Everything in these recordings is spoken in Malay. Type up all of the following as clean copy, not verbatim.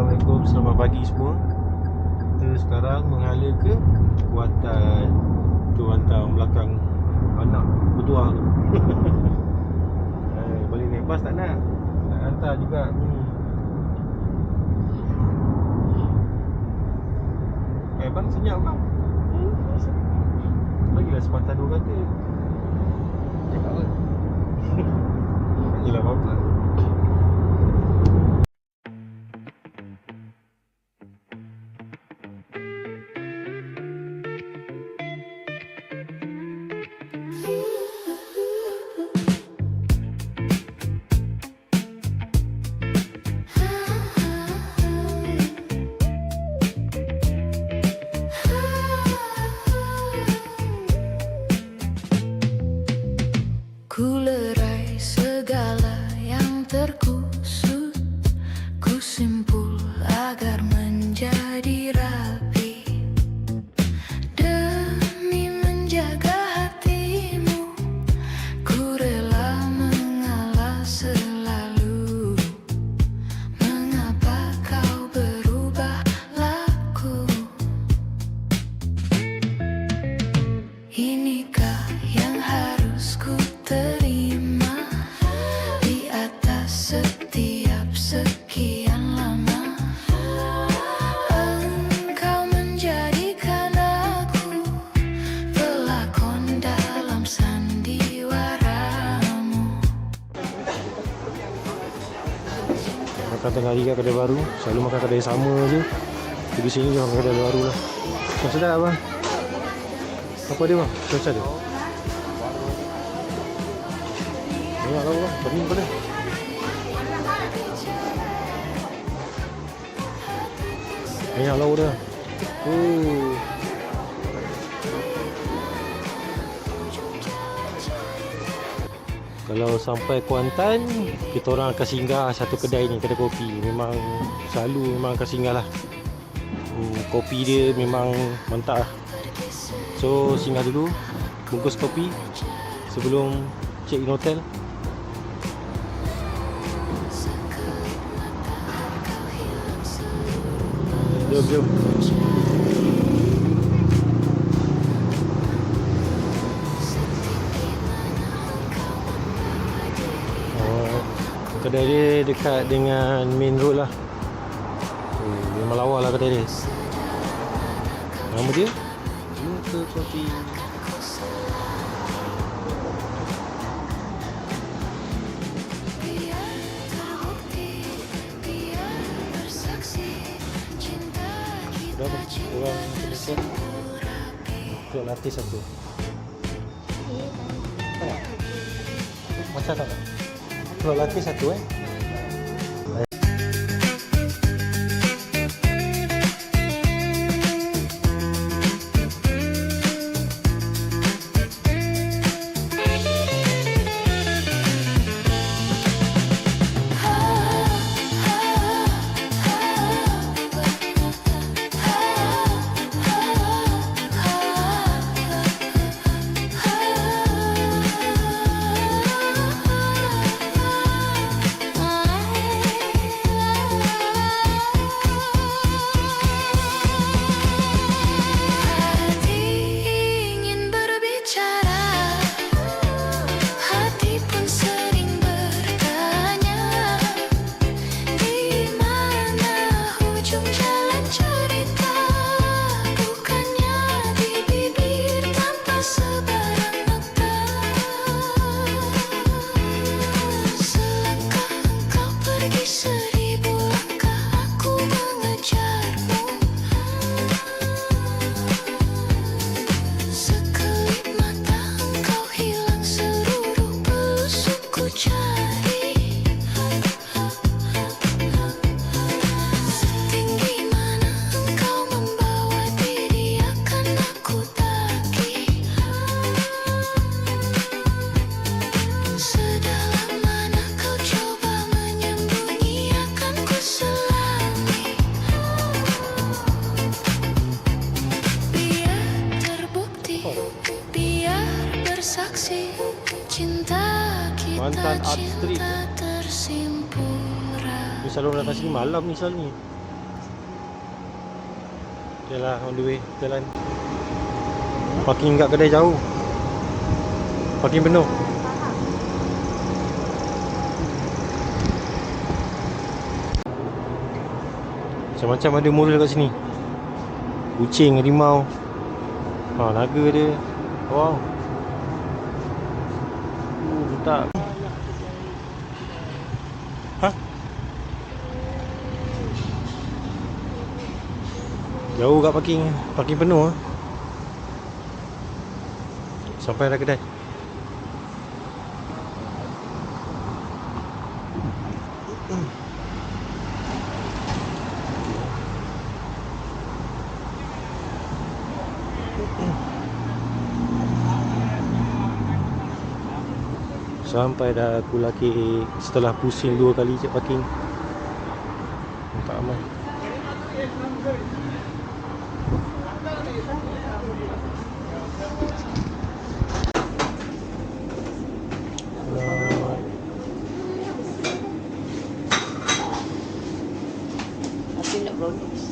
Assalamualaikum, selamat pagi semua. Kita sekarang menghala ke Kuantan. Tu hantar belakang anak bertuah tu. Boleh naik bas tak nak? Nak hantar juga. Bang senyap bang. Bagilah sepatah dua kata. Cakap apa? Yelah apa-apa. Kulerai segala yang terkusut, kusimpul agar menjadi rapi. Demi menjaga hatimu, ku rela mengalah selalu. Mengapa kau berubah laku? Inikah yang harus ku terima di atas setiap sekian lama? Engkau menjadikan aku pelakon dalam sandiwaramu. Makan tengah hari kat kedai baru. Selalu makan kedai sama je. Pergi sini je makan kedai baru lah. Macam sedap bang. Apa dia bang? Macam dia? Banyak lah bang. Tadi apa dia? Banyak lauk dia. Kalau sampai Kuantan, kita orang akan singgah satu kedai ni, kedai kopi. Memang selalu memang akan singgah lah. Kopi dia memang mantap lah. So singgah dulu, bungkus kopi sebelum check in hotel. Jom. Kedai dia dekat dengan main road lah. Memang lawa lah kedai dia. Nama dia Muka Kopi. Berapa orang Malaysia? Untuk latih satu. Macam tak? Kalau latih satu Kuantan Art Street. Ni selalu datang sini malam ni selalu ni. Yalah, on the way jalan. Parking kat kedai jauh. Parking penuh. Macam-macam ada mural kat sini. Kucing, harimau. Naga dia. Wow. Tak. Jauh kat parking. Parking penuh ah. Sampai dah kedai. Sampai dah aku laki setelah pusing 2 kali je parking. Tak aman. Aku nak brownies.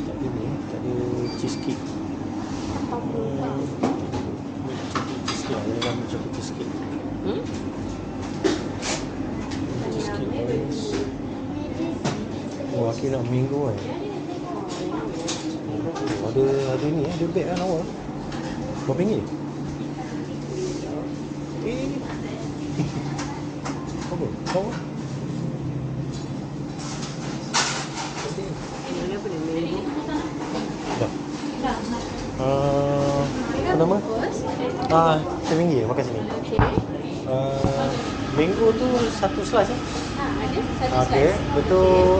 Tak ada ni, tak ada cheesecake. Cheesecake lah, dia nama chocolate cheesecake. Cheesecake orange. Oh, akhir nak mango kan. Oh, ada ni ada beg kan awal. Berapa ringgit? Apa? Kau? Ini apa ni? Mango. Dah. Apa nama? RM7 makan sini. Okey. Mango tu satu slice eh? Ada satu Okey, betul.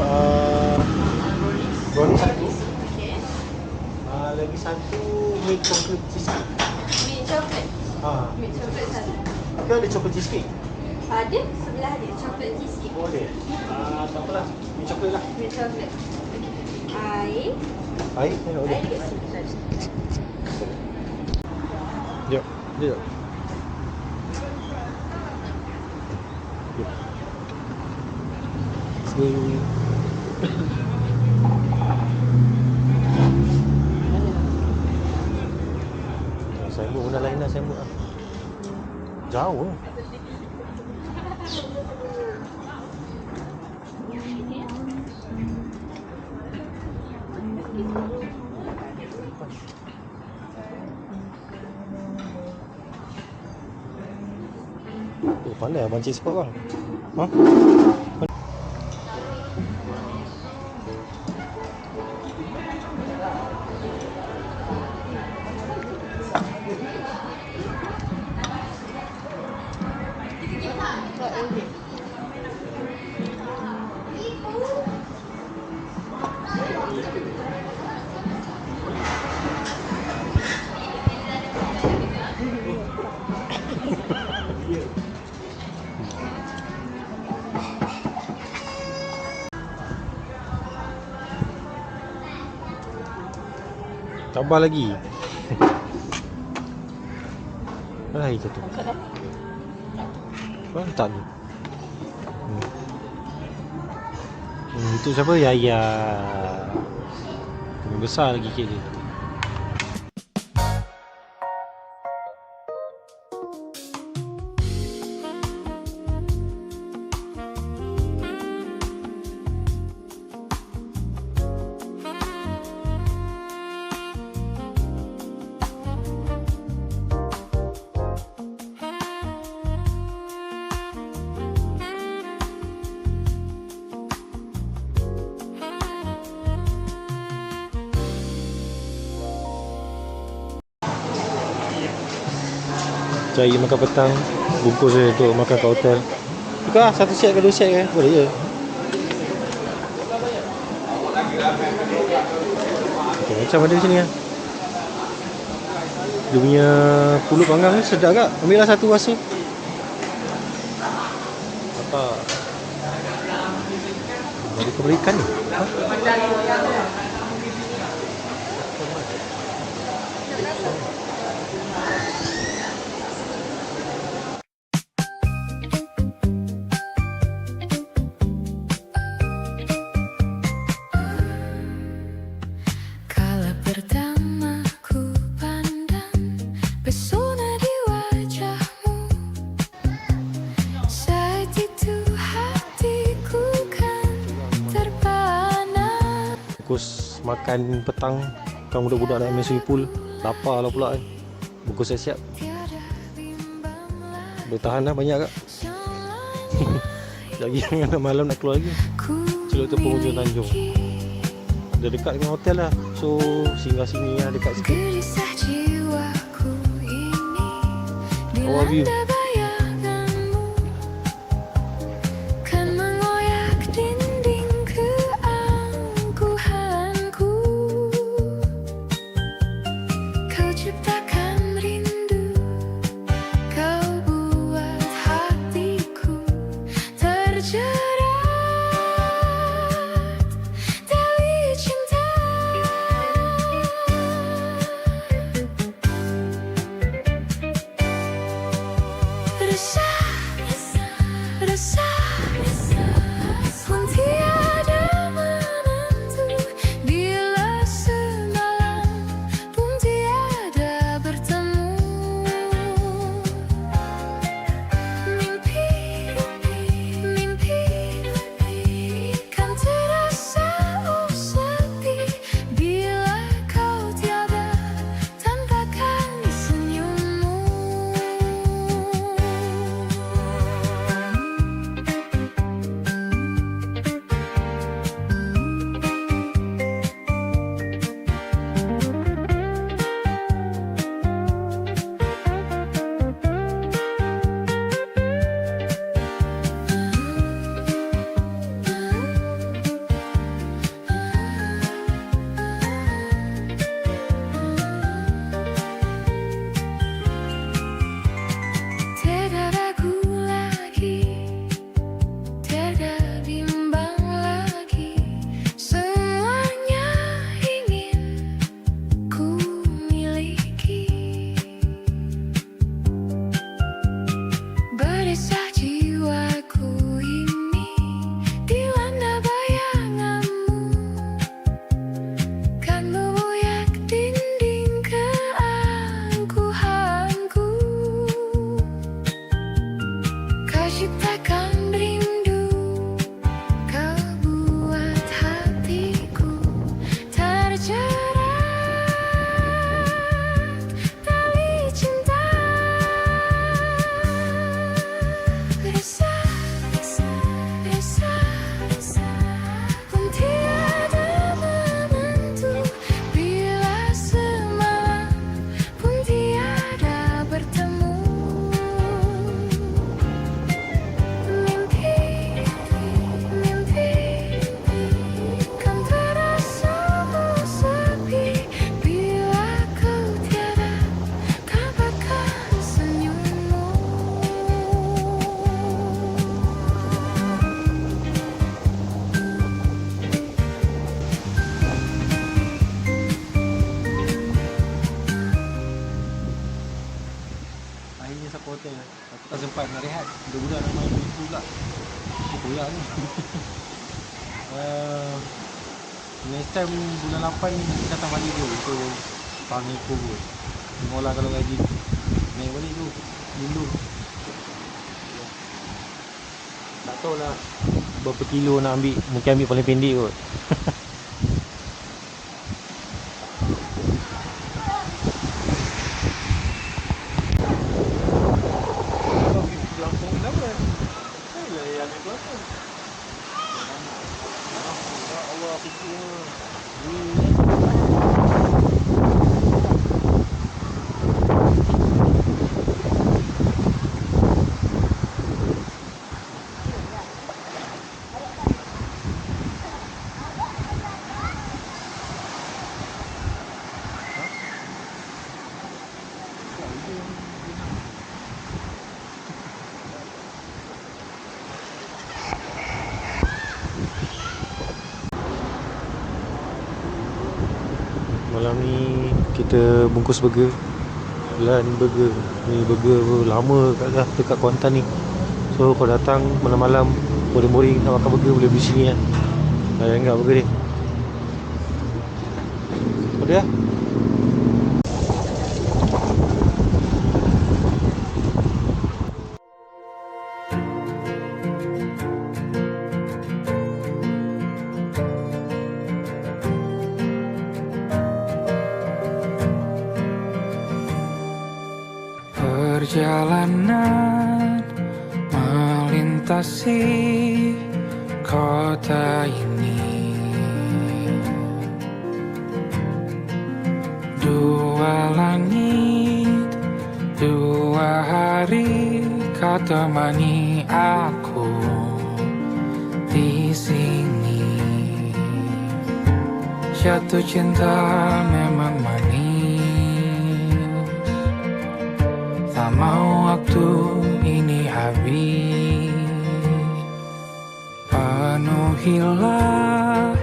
Brownies satu. Okey. Lagi satu milk chocolate cheesecake. Milk chocolate. Milk chocolate satu. Ke ada chocolate cheesecake? Ada sebelah dia chocolate cheesecake. Boleh. Tak apalah. Milk chocolate lah. Milk chocolate. Air. Air? Boleh. Air dekat sini. Jom. Jom. Let's go. Sembut benda lain lah sembut lah. Jauh lah. Oh, pandai abang cik spot bang. Tambah lagi. Mana air tu? Mana tak ni? Itu siapa? Yaya. Besar lagi kek dia. Cari makan petang, bungkus je untuk makan kat hotel. Tukar satu set ke dua set ke? Boleh je. Okay, macam ada di sini lah. Dia punya pulut panggang ni sedap tak? Ambil lah satu rasa. Apa? Ada kepala ikan ni? bungkus makan petang. Kan budak-budak nak main swimming pool, lapar lah pula kan. Bungkus siap-siap. Boleh tahan lah banyak kak. Lagi nak malam nak keluar lagi. Celuk tu penghujung Tanjung. Dah dekat dengan hotel lah. So singgah sini lah dekat sikit. Gelisah jiwaku ini Overview. dilanda bayanganmu, kan mengoyak dinding keangkuhanku. Kau ciptakan rindu, kau buat hatiku terjerat tali cinta. Resah pun tiada menentu, bila semalam pun tiada bertemu. Mimpi kan terasa sepi, bila kau tiada tampakkan senyummu. Tiada ragu lagi, tiada bimbang lagi, semuanya ingin ku miliki. Berisah jiwaku ini dilanda bayanganmu, kan mengoyak dinding keangkuhanku. Kau ciptakan rindu, kau buat hatiku terjerat tali cinta. Resah pun tiada menentu, bila semalam pun tiada bertemu. Mimpi kan terasa sepi, bila kau tiada tampakkan senyummu. Akhirnya sampai hotel. Aku tak sempat nak rehat. Budak-budak nak main swimming pool pula. Aku koyak ni. Next time bulan 8 ni kita datang balik tu untuk panggil Ipoh tu. Mola kalau gaji naik balik tu dulu. Tak tahulah berapa kilo nak ambil. Mungkin ambil paling pendek kot. Allah Malam ni kita bungkus burger, Lan Burger. Ni burger lama dekat Kuantan ni. So kalau datang malam-malam boring-boring nak makan burger, boleh beli sini lah. Dah enggak burger ni. Apa dia? Perjalanan melintasi kota ini, dua langit, dua hari kau temani aku di sini. Jatuh cinta memang manis, tak mau waktu ini habis. Penuhilah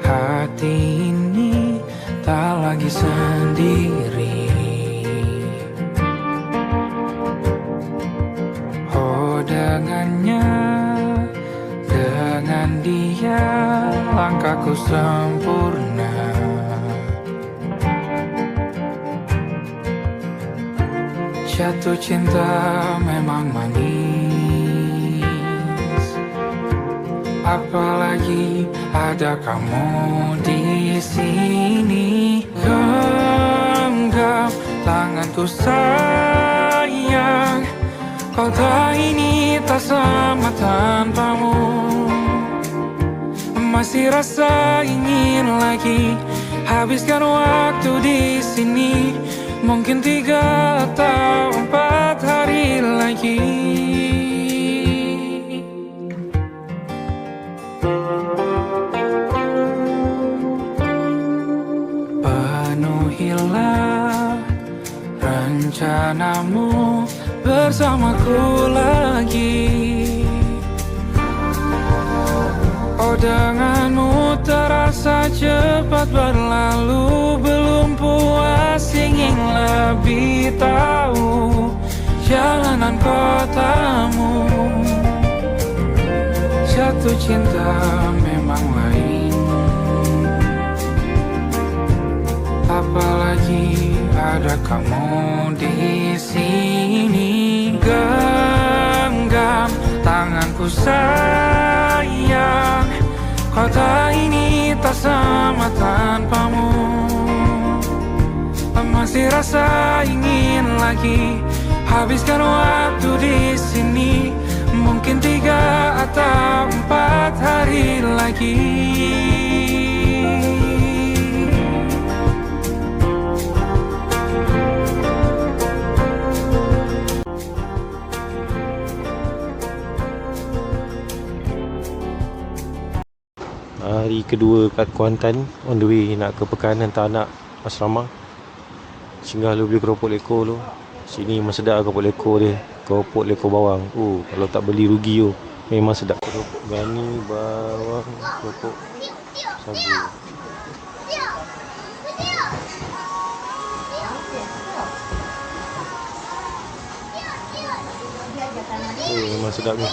hati ini, tak lagi sendiri. Oh dengannya, dengan dia langkahku sempurna. Jatuh cinta memang manis, apalagi ada kamu di sini. Genggam tanganku sayang, kota ini tak sama tanpamu. Masih rasa ingin lagi habiskan waktu di sini. Mungkin 3 atau 4 hari lagi. Penuhilah rencanamu bersamaku lagi. Oh denganmu terasa cepat berlalu, belum puas ingin lebih tahu jalanan kotamu. Jatuh cinta memang lain, apalagi ada kamu di sini. Genggam tanganku sayang, kota ini tak sama tanpamu. Masih rasa ingin lagi habiskan waktu di sini. Mungkin 3 atau 4 hari lagi. Hari kedua kat Kuantan, on the way nak ke Pekan hantar anak asrama. Singgah lu beli keropok lekor lu. Sini memang sedap keropok lekor dia. Keropok lekor bawang. Kalau tak beli rugi tu. Memang sedap. Keropok gani, bawang, keropok sagu. Memang sedap ni.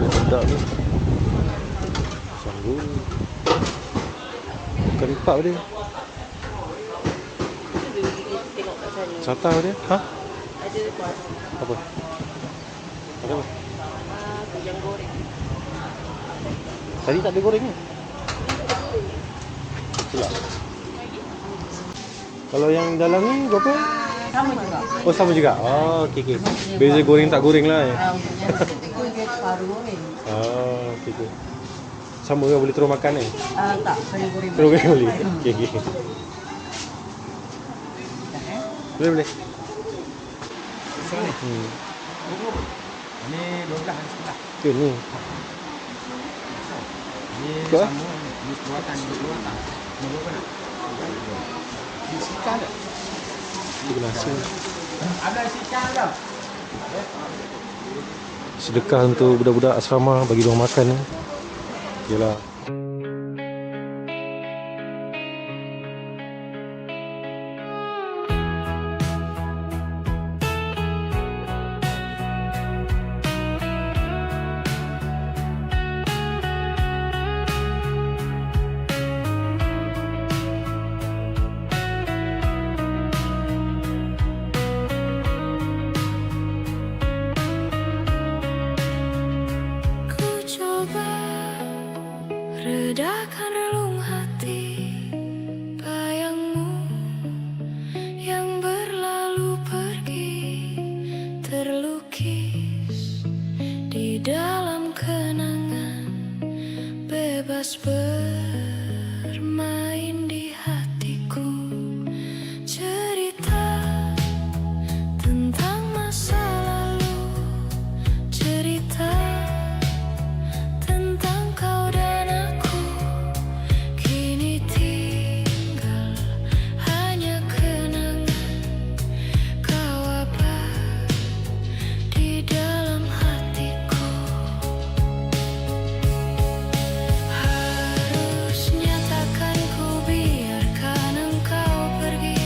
Sedap ni. Sanggup. Bukan lipat dia. Sata dia. Ha? Ada kuah. Apa? Ada apa? Kujang goreng. Tadi tak ada goreng ni. Itulah. Kalau yang dalam ni berapa? Sama juga. Oh sama juga. Oh okey okey. Beza goreng tak goreng lah. Itu dia paru goreng. Okey okey. Sama ke boleh terus makan ni? Tak, paru goreng. Terus makan boleh. Okey okey. Boleh boleh. Ni. Ni 12 hari sebelah. Tu ni. Ni Kau? sama ni buatan buatan. Ni berapa nak? Ni sikat tak? Itu nasi. Ada sikat tak? Sedekah untuk budak-budak asrama bagi diorang makan ni. Yalah. redakan relung hati. Bayangmu yang berlalu pergi terlukis di dalam kenangan, bebas bermain di hatiku. Cerita tentang masa lalu, cerita tentang kau dan aku. Kini tinggal hanya kenangan, kau abadi di dalam hatiku. Harusnya takkan ku biarkan engkau pergi,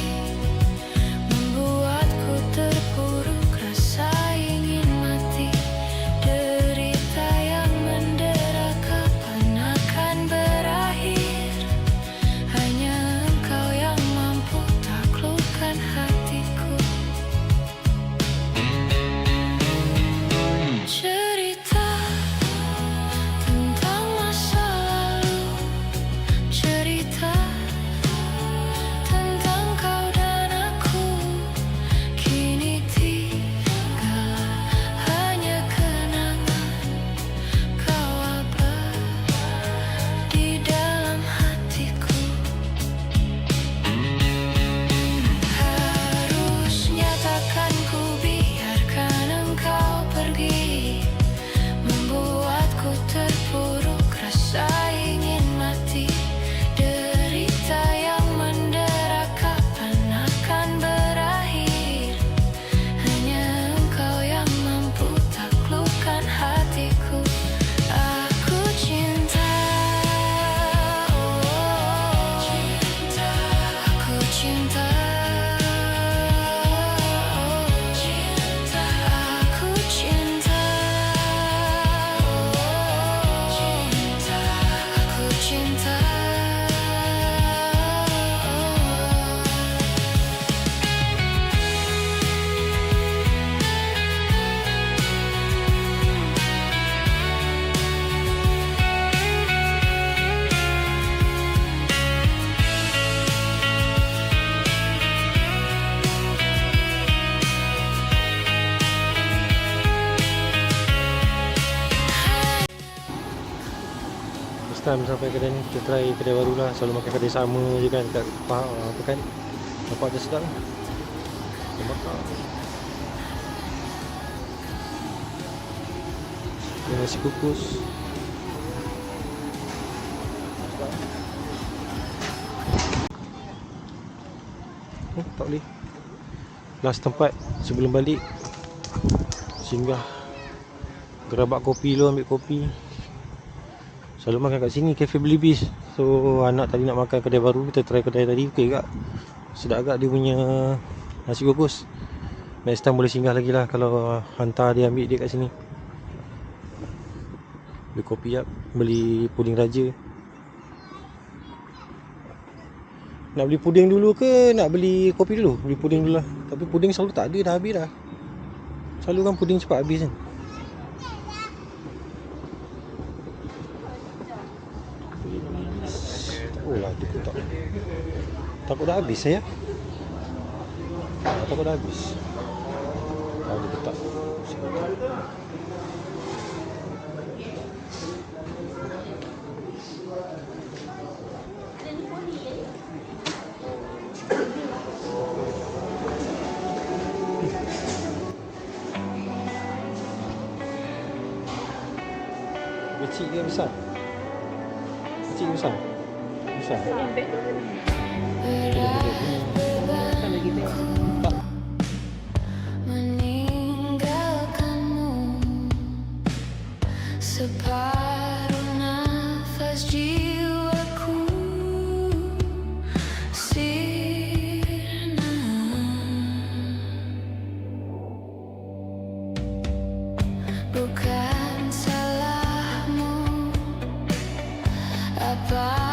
membuatku terpuruk rasa ingin mati. Derita yang mendera kapan akan berakhir? Hanya engkau yang mampu taklukkan hatiku. Cerita tentang masa lalu, cerita tentang kau dan aku. Kini tinggal hanya kenangan, kau abadi di dalam hatiku. Harusnya takkan ku biarkan engkau pergi, membuatku terpuruk rasa ingin mati. Derita yang mendera kapan akan berakhir? Hanya engkau yang mampu taklukkan hatiku. Aku cinta, oh, cinta. Aku cinta, oh, cinta. Aku cinta, oh, cinta. Aku cinta, oh. First time sampai kedai ni, kita try kedai baru lah. Selalu makan kedai sama je kan, kat apa kan. Nampak dia sedap. Kita makan. Ada nasi kukus. Tak boleh. Last tempat sebelum balik, singgah gerabak kopi dulu, ambil kopi. Selalu makan kat sini, Cafe Belibis. So anak tadi nak makan kedai baru, kita try kedai tadi, okey juga. Sedap agak dia punya nasi kukus. Next time boleh singgah lagi lah kalau hantar dia ambil dia kat sini. Beli kopi jap, beli puding raja. Nak beli puding dulu ke nak beli kopi dulu? Beli puding dulu lah. Tapi puding selalu tak ada, dah habis dah. Selalu kan puding cepat habis kan. Oh lah, tu pun tak. Takut dah habis saya. Takut dah habis. Dia letak. Kecil ke besar? Kecil ke besar? Besar. Meninggalkanmu separuh nafas jiwaku sirna. Bukan salahmu apa